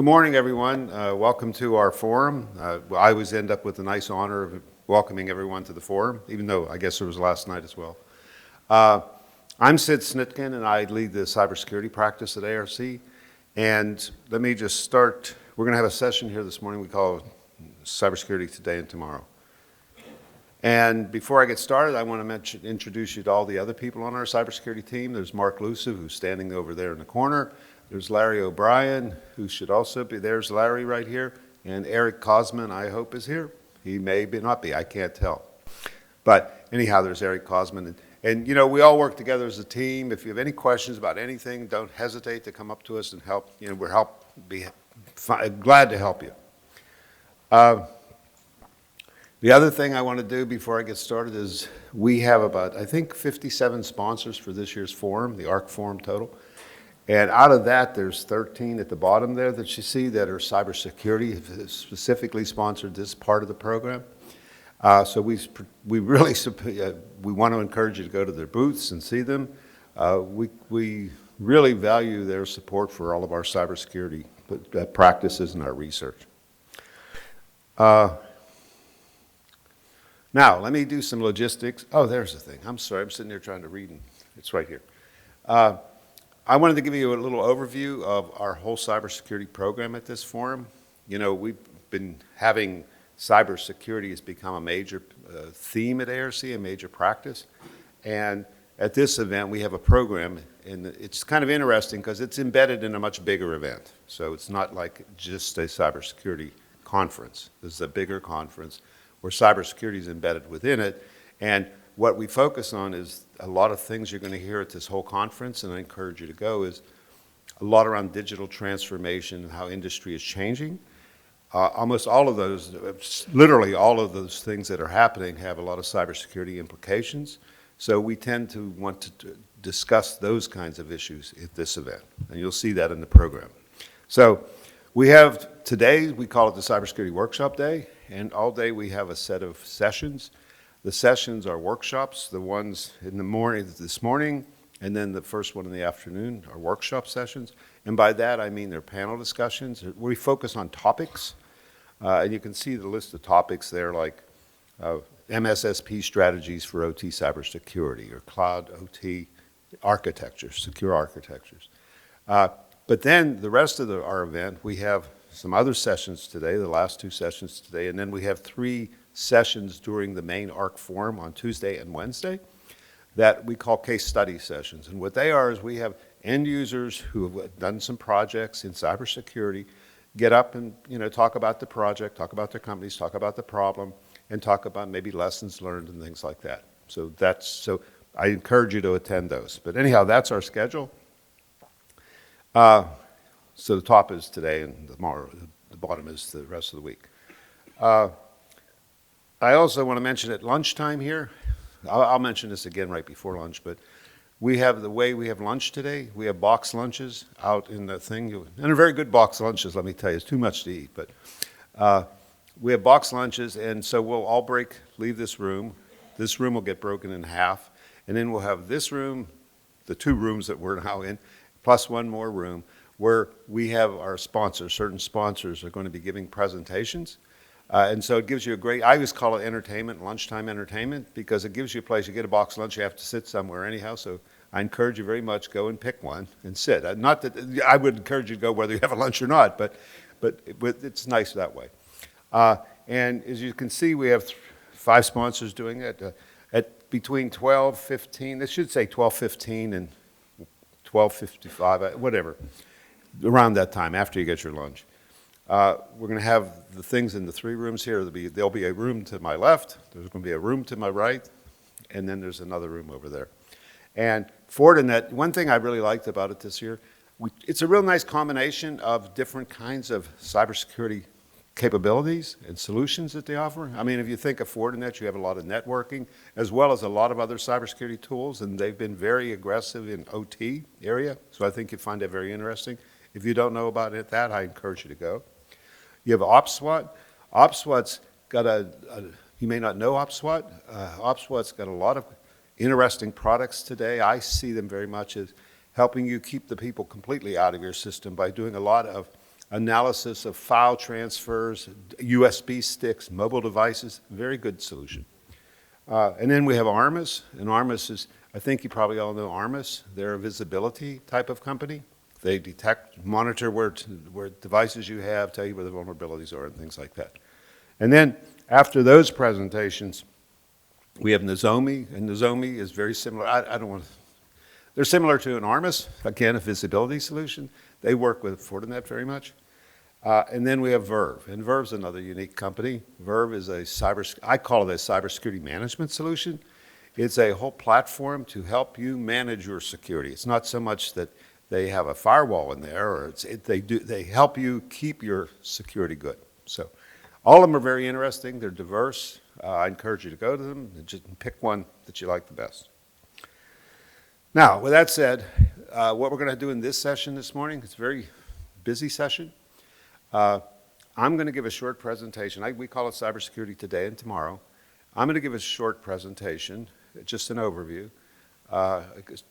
Good morning, everyone. Welcome to our forum. I always end up with the nice honor of welcoming everyone to the forum, even though I guess it was last night as well. I'm Sid Snitkin, and I lead the cybersecurity practice at ARC. And let me just start. We're going to have a session here this morning we call Cybersecurity Today and Tomorrow. And before I get started, I want to introduce you to all the other people on our cybersecurity team. There's Mark Luciv, who's standing over there in the corner. There's Larry O'Brien, who should also be, there's Larry right here, and Eric Cosman, I hope, is here. He may not be, I can't tell. But anyhow, there's Eric Cosman. And you know, we all work together as a team. If you have any questions about anything, don't hesitate to come up to us and help. You know, we're glad to help you. The other thing I want to do before I get started is we have about, I think, 57 sponsors for this year's forum, the ARC forum total. And out of that, there's 13 at the bottom there that you see that are cybersecurity, specifically sponsored this part of the program. So we really we want to encourage you to go to their booths and see them. We really value their support for all of our cybersecurity practices and our research. Now, let me do some logistics. Oh, there's the thing. I'm sorry, I'm sitting there trying to read, and it's right here. I wanted to give you a little overview of our whole cybersecurity program at this forum. You know, we've been having cybersecurity has become a major theme at ARC, a major practice. And at this event, we have a program, and it's kind of interesting because it's embedded in a much bigger event. So it's not like just a cybersecurity conference. This is a bigger conference where cybersecurity is embedded within it. And what we focus on is a lot of things you're going to hear at this whole conference, and I encourage you to go, is a lot around digital transformation and how industry is changing. Almost all of those, literally all of those things that are happening have a lot of cybersecurity implications. So we tend to want to discuss those kinds of issues at this event, and you'll see that in the program. So we have today, we call it the Cybersecurity Workshop Day, and all day we have a set of sessions. The sessions are workshops, the ones in the morning, this morning, and then the first one in the afternoon are workshop sessions. And by that, I mean they're panel discussions. We focus on topics, and you can see the list of topics there, like MSSP strategies for OT cybersecurity, or cloud OT architectures, secure architectures. But then the rest of our event, we have some other sessions today, the last two sessions today, and then we have 3 sessions during the main ARC forum on Tuesday and Wednesday that we call case study sessions. And what they are is we have end users who have done some projects in cybersecurity get up and talk about the project, talk about their companies, talk about the problem, and talk about maybe lessons learned and things like that. So I encourage you to attend those. But anyhow, that's our schedule. So the top is today, and tomorrow the bottom is the rest of the week. I also want to mention at lunchtime here, I'll mention this again right before lunch, but we have the way we have lunch today. We have box lunches out in the thing, and a very good box lunches, let me tell you. It's too much to eat, but we have box lunches, and so we'll all leave this room. This room will get broken in half, and then we'll have this room, the 2 rooms that we're now in, plus one more room, where we have our sponsors. Certain sponsors are going to be giving presentations. And so it gives you I always call it entertainment, lunchtime entertainment, because it gives you a place. You get a box lunch, you have to sit somewhere anyhow. So I encourage you very much, go and pick one and sit. Not that I would encourage you to go whether you have a lunch or not, but it's nice that way. And as you can see, we have 5 sponsors doing it at between 12:15. This should say 12:15 and 12:55, whatever, around that time after you get your lunch. We're going to have the things in the 3 rooms here. There'll be a room to my left, there's going to be a room to my right, and then there's another room over there. And Fortinet, one thing I really liked about it this year, it's a real nice combination of different kinds of cybersecurity capabilities and solutions that they offer. I mean, if you think of Fortinet, you have a lot of networking, as well as a lot of other cybersecurity tools, and they've been very aggressive in OT area, so I think you'll find that very interesting. If you don't know about that, I encourage you to go. You have OpSWAT. OpSWAT's got you may not know OpSWAT. OpSWAT's got a lot of interesting products today. I see them very much as helping you keep the people completely out of your system by doing a lot of analysis of file transfers, USB sticks, mobile devices, very good solution. And then we have Armis, and Armis is, I think you probably all know Armis. They're a visibility type of company. They detect, monitor where devices you have, tell you where the vulnerabilities are and things like that. And then after those presentations, we have Nozomi, and Nozomi is very similar. I don't want to, they're similar to an Armis, again, a visibility solution. They work with Fortinet very much. And then we have Verve, and Verve's another unique company. Verve is I call it a cybersecurity management solution. It's a whole platform to help you manage your security. It's not so much that they have a firewall in there, or they help you keep your security good. So all of them are very interesting. They're diverse. I encourage you to go to them and just pick one that you like the best. Now, with that said, what we're going to do in this session this morning, it's a very busy session. I'm going to give a short presentation. We call it Cybersecurity Today and Tomorrow. I'm going to give a short presentation, just an overview,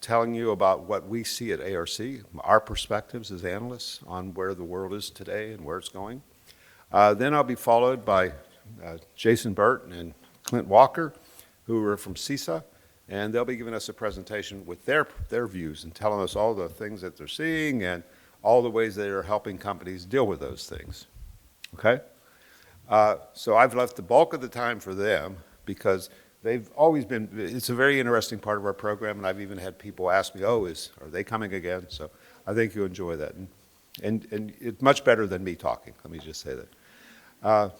telling you about what we see at ARC, our perspectives as analysts on where the world is today and where it's going. Then I'll be followed by Jason Burt and Clint Walker, who are from CISA, and they'll be giving us a presentation with their views and telling us all the things that they're seeing and all the ways they are helping companies deal with those things, okay? So I've left the bulk of the time for them because they've always been, it's a very interesting part of our program, and I've even had people ask me, are they coming again? So I think you'll enjoy that. And it's much better than me talking, let me just say that.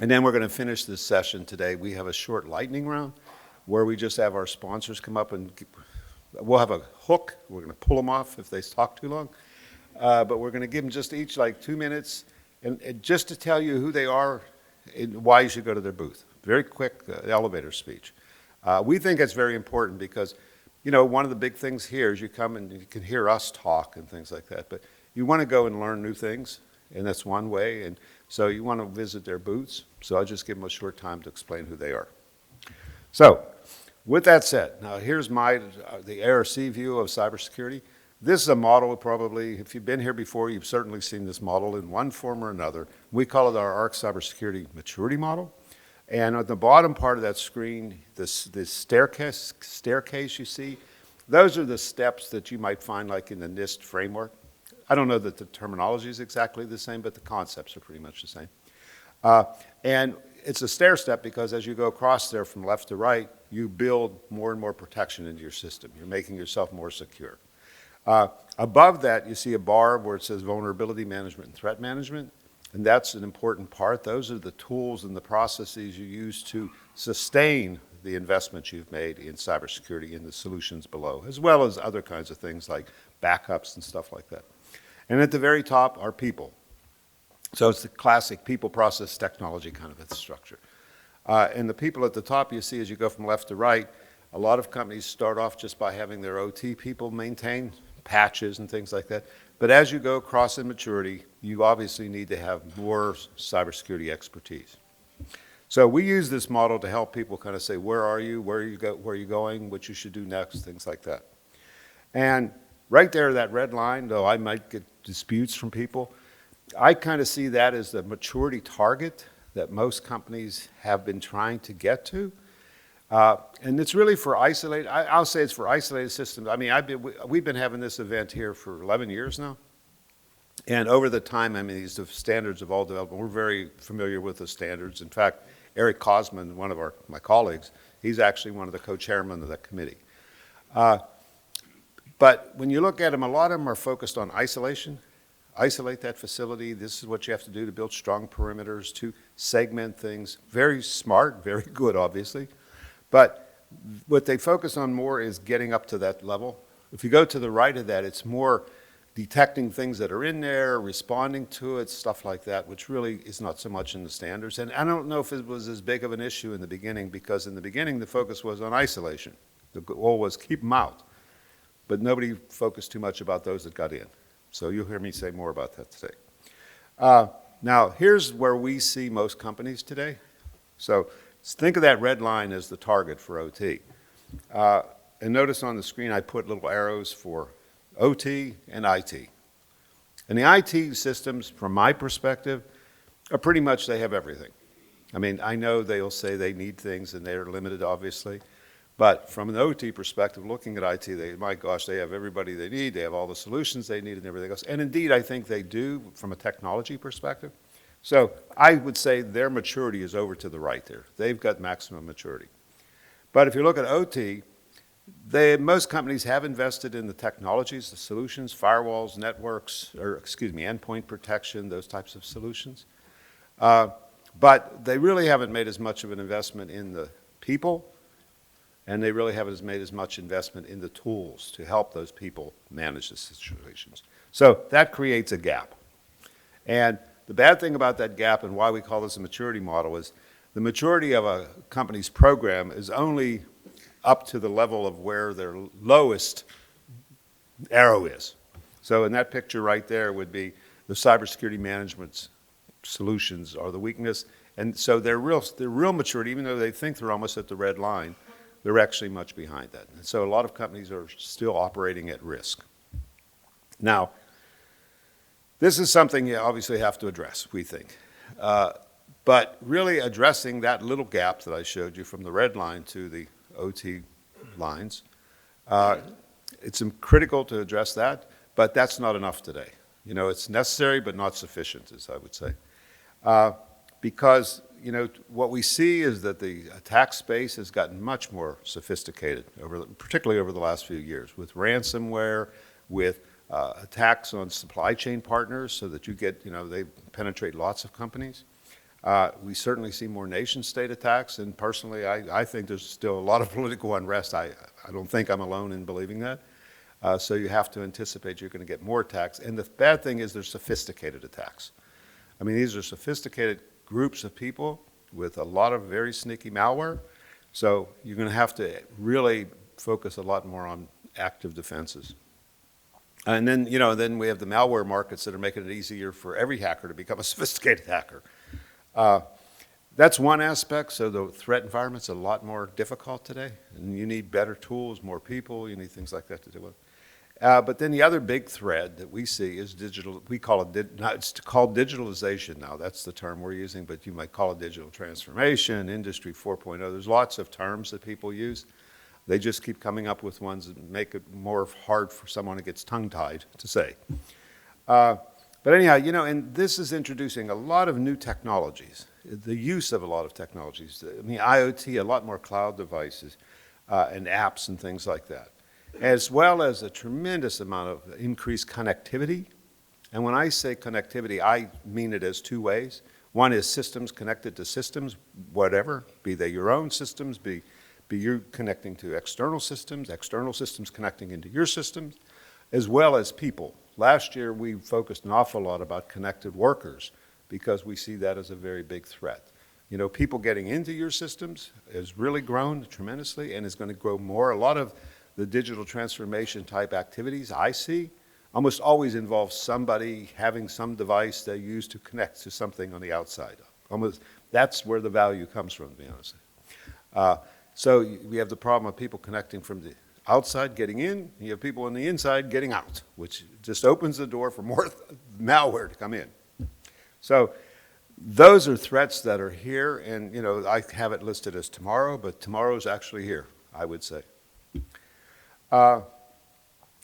And then we're going to finish this session today. We have a short lightning round where we just have our sponsors come up and we'll have a hook. We're going to pull them off if they talk too long. But we're going to give them just each like 2 minutes and just to tell you who they are and why you should go to their booth. Very quick elevator speech. We think it's very important because, you know, one of the big things here is you come and you can hear us talk and things like that, but you want to go and learn new things, and that's one way, and so you want to visit their booths, so I'll just give them a short time to explain who they are. So, with that said, now here's the ARC view of cybersecurity. This is a model probably, if you've been here before, you've certainly seen this model in one form or another. We call it our ARC Cybersecurity Maturity Model. And at the bottom part of that screen, this staircase you see, those are the steps that you might find like in the NIST framework. I don't know that the terminology is exactly the same, but the concepts are pretty much the same. And it's a stair step because as you go across there from left to right, you build more and more protection into your system. You're making yourself more secure. Above that, you see a bar where it says vulnerability management and threat management, and that's an important part. Those are the tools and the processes you use to sustain the investments you've made in cybersecurity in the solutions below, as well as other kinds of things like backups and stuff like that. And at the very top are people. So it's the classic people, process, technology kind of a structure. And the people at the top you see as you go from left to right, a lot of companies start off just by having their OT people maintain patches and things like that. But as you go across in maturity, you obviously need to have more cybersecurity expertise. So we use this model to help people kind of say, where are you, where are you going, what you should do next, things like that. And right there, that red line, though I might get disputes from people, I kind of see that as the maturity target that most companies have been trying to get to. And it's really for isolated, I'll say it's for isolated systems. I mean, we've been having this event here for 11 years now. And over the time, I mean, these standards have all developed. We're very familiar with the standards. In fact, Eric Kosman, one of my colleagues, he's actually one of the co-chairmen of that committee. But when you look at them, a lot of them are focused on isolation. Isolate that facility. This is what you have to do to build strong perimeters, to segment things. Very smart, very good, obviously. But what they focus on more is getting up to that level. If you go to the right of that, it's more detecting things that are in there, responding to it, stuff like that, which really is not so much in the standards. And I don't know if it was as big of an issue in the beginning, because in the beginning the focus was on isolation. The goal was keep them out. But nobody focused too much about those that got in. So you'll hear me say more about that today. Now, here's where we see most companies today. So think of that red line as the target for OT. And notice on the screen I put little arrows for OT and IT. And the IT systems, from my perspective, are pretty much, they have everything. I mean, I know they'll say they need things and they're limited, obviously. But from an OT perspective, looking at IT, my gosh, they have everybody they need. They have all the solutions they need and everything else. And indeed, I think they do from a technology perspective. So I would say their maturity is over to the right there. They've got maximum maturity. But if you look at OT, most companies have invested in the technologies, the solutions, firewalls, networks, or excuse me, endpoint protection, those types of solutions. But they really haven't made as much of an investment in the people, and they really haven't made as much investment in the tools to help those people manage the situations. So that creates a gap. And the bad thing about that gap and why we call this a maturity model is the maturity of a company's program is only up to the level of where their lowest arrow is. So in that picture right there would be the cybersecurity management solutions are the weakness. And so their real maturity, even though they think they're almost at the red line, they're actually much behind that. And so a lot of companies are still operating at risk. Now, this is something you obviously have to address, we think. But really addressing that little gap that I showed you from the red line to the OT lines, it's critical to address that, but that's not enough today. You know, it's necessary but not sufficient, as I would say. Because, you know, what we see is that the attack space has gotten much more sophisticated, particularly over the last few years, with ransomware, with attacks on supply chain partners so that you get, you know, they penetrate lots of companies. We certainly see more nation-state attacks, and personally, I think there's still a lot of political unrest. I don't think I'm alone in believing that. So you have to anticipate you're going to get more attacks. And the bad thing is they're sophisticated attacks. I mean, these are sophisticated groups of people with a lot of very sneaky malware. So you're going to have to really focus a lot more on active defenses. And then, you know, then we have the malware markets that are making it easier for every hacker to become a sophisticated hacker. That's one aspect. So the threat environment's a lot more difficult today. And you need better tools, more people, you need things like that to deal with. But then the other big thread that we see is digital. We call it, it's called digitalization now. That's the term we're using, but you might call it digital transformation, Industry 4.0. There's lots of terms that people use. They just keep coming up with ones that make it more hard for someone who gets tongue-tied to say. But anyhow, you know, and this is introducing a lot of new technologies, the use of a lot of technologies. I mean, IoT, a lot more cloud devices and apps and things like that, as well as a tremendous amount of increased connectivity. And when I say connectivity, I mean it as two ways. One is systems connected to systems, whatever, be they your own systems, be you connecting to external systems connecting into your systems, as well as people. Last year, we focused an awful lot about connected workers because we see that as a very big threat. You know, people getting into your systems has really grown tremendously and is going to grow more. A lot of the digital transformation type activities I see almost always involve somebody having some device they use to connect to something on the outside. Almost, that's where the value comes from, to be honest. So we have the problem of people connecting from the outside getting in, and you have people on the inside getting out, which just opens the door for more malware to come in. So those are threats that are here, and you know, I have it listed as tomorrow, but tomorrow's actually here, I would say.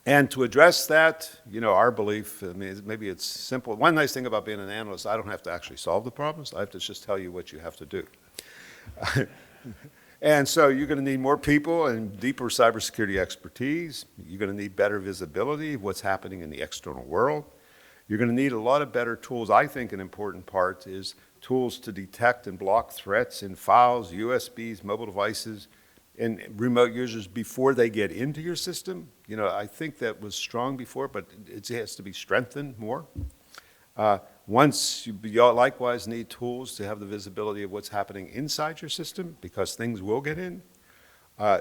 And to address that, you know, our belief, I mean, maybe it's simple. One nice thing about being an analyst, I don't have to actually solve the problems. I have to just tell you what you have to do. And so you're going to need more people and deeper cybersecurity expertise. You're going to need better visibility of what's happening in the external world. You're going to need a lot of better tools. I think an important part is tools to detect and block threats in files, USBs, mobile devices, and remote users before they get into your system. You know, I think that was strong before, but it has to be strengthened more. Once you likewise need tools to have the visibility of what's happening inside your system because things will get in.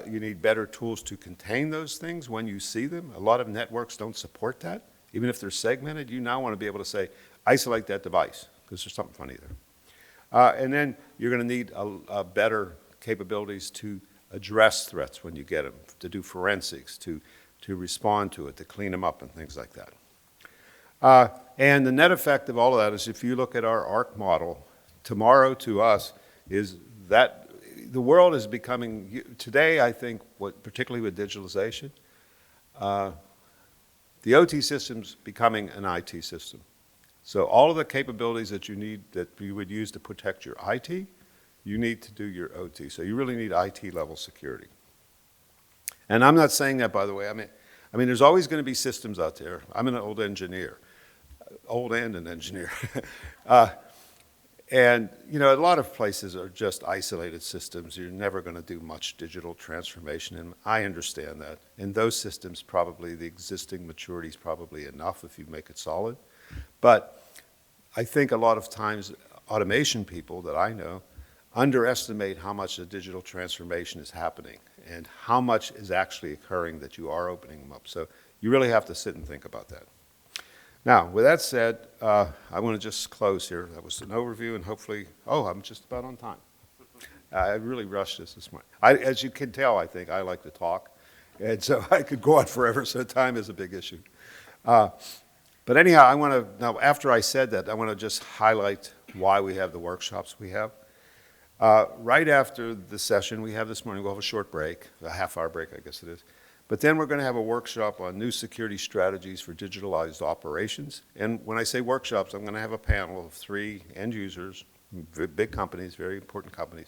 You need better tools to contain those things when you see them. A lot of networks don't support that. Even if they're segmented, you now want to be able to say, isolate that device, because there's something funny there. And then you're going to need better capabilities to address threats when you get them, to do forensics, to respond to it, to clean them up and things like that. And the net effect of all of that is if you look at our ARC model, tomorrow to us is that the world is becoming, today I think, particularly with digitalization, the OT system's becoming an IT system. So all of the capabilities that you need, that you would use to protect your IT, you need to do your OT. So you really need IT level security. And I'm not saying that, by the way. I mean, there's always going to be systems out there. I'm an old engineer, old and an engineer. And, you know, a lot of places are just isolated systems. You're never going to do much digital transformation, and I understand that. In those systems, probably the existing maturity is probably enough if you make it solid. But I think a lot of times automation people that I know underestimate how much the digital transformation is happening and how much is actually occurring that you are opening them up. So you really have to sit and think about that. Now, with that said, I want to just close here. That was an overview, and hopefully, I'm just about on time. I really rushed this morning. As you can tell, I think I like to talk, and so I could go on forever, so time is a big issue. But anyhow, now after I said that, I want to just highlight why we have the workshops we have. Right after the session we have this morning, we'll have a short break, a half-hour break, I guess it is. But then we're going to have a workshop on new security strategies for digitalized operations. And when I say workshops, I'm going to have a panel of 3 end users, big companies, very important companies.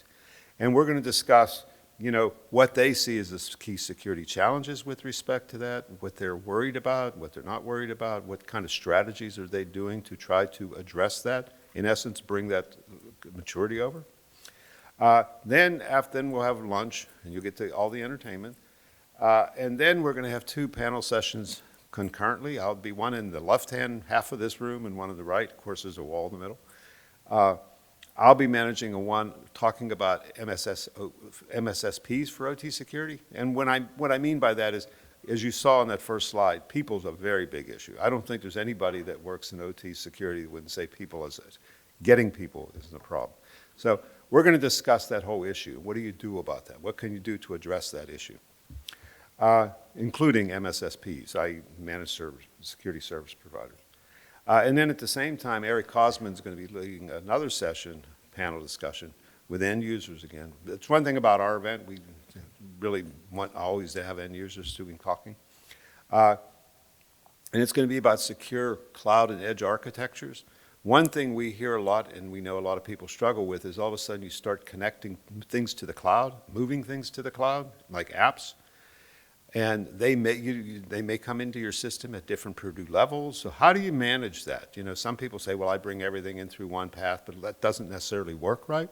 And we're going to discuss, you know, what they see as the key security challenges with respect to that, what they're worried about, what they're not worried about, what kind of strategies are they doing to try to address that, in essence, bring that maturity over. Then we'll have lunch, and you'll get to all the entertainment. And then we're going to have 2 panel sessions concurrently. I'll be one in the left-hand half of this room and one in the right. Of course, there's a wall in the middle. I'll be managing one talking about MSSPs for OT security. And what I mean by that is, as you saw on that first slide, people's a very big issue. I don't think there's anybody that works in OT security that wouldn't say getting people isn't a problem. So we're going to discuss that whole issue. What do you do about that? What can you do to address that issue? Including MSSPs, i.e. managed security service providers. And then at the same time, Eric Kosman's going to be leading another session, panel discussion, with end users again. It's one thing about our event, we really want always to have end users doing talking. And it's going to be about secure cloud and edge architectures. One thing we hear a lot, and we know a lot of people struggle with, is all of a sudden you start connecting things to the cloud, moving things to the cloud, like apps. And they may come into your system at different Purdue levels. So how do you manage that? You know, some people say, well, I bring everything in through one path, but that doesn't necessarily work right.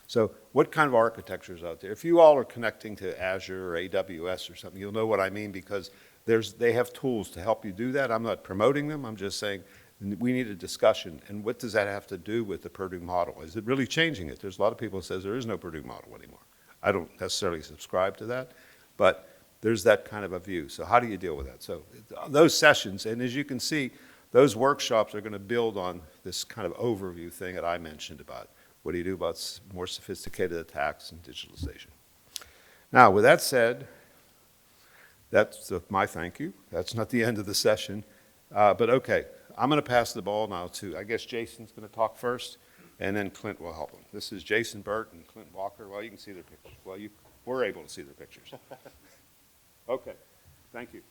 So what kind of architecture is out there? If you all are connecting to Azure or AWS or something, you'll know what I mean, because they have tools to help you do that. I'm not promoting them. I'm just saying we need a discussion. And what does that have to do with the Purdue model? Is it really changing it? There's a lot of people who says there is no Purdue model anymore. I don't necessarily subscribe to that, but there's that kind of a view. So how do you deal with that? So those sessions, and as you can see, those workshops are going to build on this kind of overview thing that I mentioned about what do you do about more sophisticated attacks and digitalization. Now, with that said, that's my thank you. That's not the end of the session, but okay. I'm going to pass the ball now to, I guess Jason's going to talk first, and then Clint will help him. This is Jason Burt and Clint Walker. Well, you can see their pictures. Well, you were able to see their pictures. Okay, thank you.